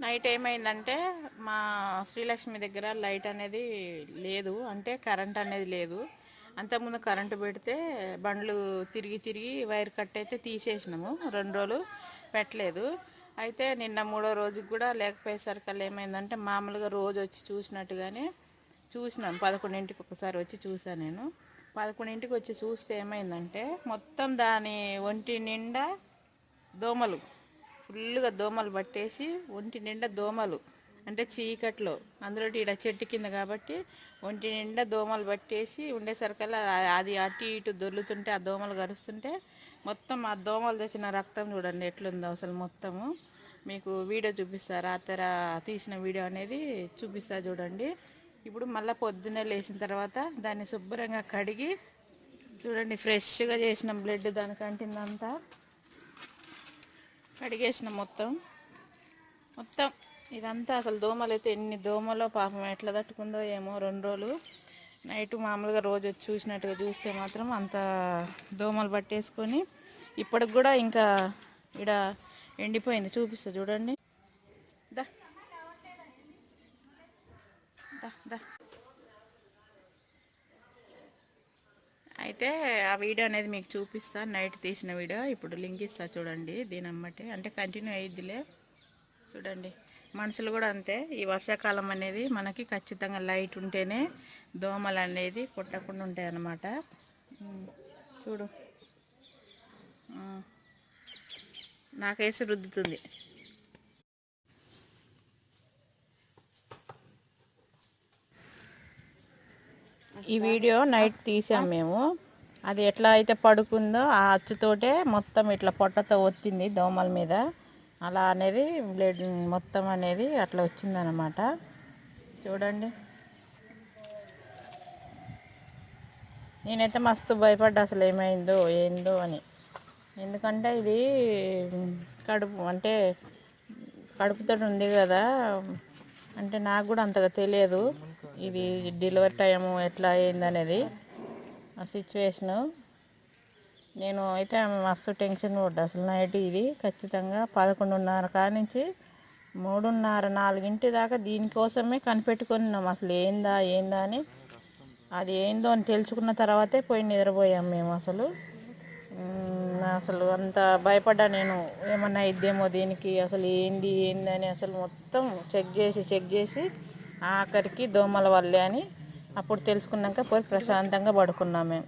Night ఏమైందంటే మా శ్రీలక్ష్మి దగ్గర లైట్ అనేది లేదు, అంటే కరెంట్ అనేది లేదు. అంతకుముందు కరెంటు పెడితే బండ్లు తిరిగి తిరిగి వైర్ కట్ అయితే తీసేసినాము, 2 రోజులు పెట్టలేదు. అయితే నిన్న 3వ రోజుకి కూడా లేకపోయేసరికి ఏమైందంటే మామూలుగా రోజు వచ్చి చూసినట్టుగానే చూసినాం. 11ంటికి ఒకసారి వచ్చి చూసాను నేను. 11ంటికి వచ్చి చూస్తే ఏమైందంటే మొత్తం దాని ఒంటి నిండా దోమలు, ఫుల్గా దోమలు పట్టేసి ఒంటి నిండా దోమలు, అంటే చీకట్లో, అందులో ఈడ చెట్టు కింద కాబట్టి ఒంటి నిండా దోమలు పట్టేసి ఉండేసరికల్లా అది అటు ఇటు దొర్లుతుంటే ఆ దోమలు కరుస్తుంటే మొత్తం ఆ దోమలు తెచ్చిన రక్తం చూడండి ఎట్లుందో అసలు. మొత్తము మీకు వీడియో చూపిస్తా, రాత్రి తీసిన వీడియో అనేది చూపిస్తా చూడండి. ఇప్పుడు మళ్ళీ పొద్దున్నే లేచిన తర్వాత దాన్ని శుభ్రంగా కడిగి చూడండి, ఫ్రెష్గా చేసిన బ్లడ్ దానికి అంటిందంతా కడిగేసిన మొత్తం మొత్తం ఇదంతా. అసలు దోమలు అయితే ఎన్ని దోమలో పాపం ఎట్లా తట్టుకుందో ఏమో 2 రోజులు. నైట్ మామూలుగా రోజు వచ్చి చూసినట్టుగా చూస్తే మాత్రం అంత దోమలు పట్టేసుకొని ఇప్పటికి కూడా ఇంకా ఇక్కడ ఎండిపోయింది. చూపిస్తా చూడండి. దా దా దా అయితే ఆ వీడియో అనేది మీకు చూపిస్తా, నైట్ తీసిన వీడియో. ఇప్పుడు లింక్ ఇస్తా చూడండి. దీని అమ్మటే అంటే కంటిన్యూ అయ్యిద్దిలే. చూడండి, మనుషులు కూడా అంతే. ఈ వర్షాకాలం అనేది మనకి ఖచ్చితంగా లైట్ ఉంటేనే దోమలు అనేది పుట్టకుండా ఉంటాయి అన్నమాట. చూడు, నాకేసి రుద్దుతుంది. ఈ వీడియో నైట్ తీసాం మేము. అది ఎట్లా అయితే పడుకుందో ఆ అచ్చుతోటే మొత్తం ఇట్లా పొట్టతో ఒత్తింది దోమల మీద. అలా అనేది బ్లడ్ మొత్తం అనేది అట్లా వచ్చిందనమాట. చూడండి, నేనైతే మస్తు భయపడ్డా అసలు ఏమైందో ఏందో అని. ఎందుకంటే ఇది కడుపు అంటే కడుపుతో ఉంది కదా, అంటే నాకు కూడా అంతగా తెలియదు ఇది డెలివరీ టైము ఎట్లా అయిందనేది, ఆ సిచ్యువేషను. నేను అయితే మస్తు టెన్షన్ పడ్డా అసలు. నైట్ ఇది ఖచ్చితంగా 11:30 కాడ నుంచి 3:30, 4 దాకా దీనికోసమే కనిపెట్టుకున్నాం. అసలు ఏందా అని, అది ఏందో అని తెలుసుకున్న తర్వాతే పోయి నిద్రపోయాం మేము. అసలు అంత భయపడ్డా నేను, ఏమన్నా ఇద్దేమో దీనికి, అసలు ఏంది అని అసలు మొత్తం చెక్ చేసి ఆఖరికి దోమల వల్లే అని అప్పుడు తెలుసుకున్నాక పోయి ప్రశాంతంగా పడుకున్నాం మేము.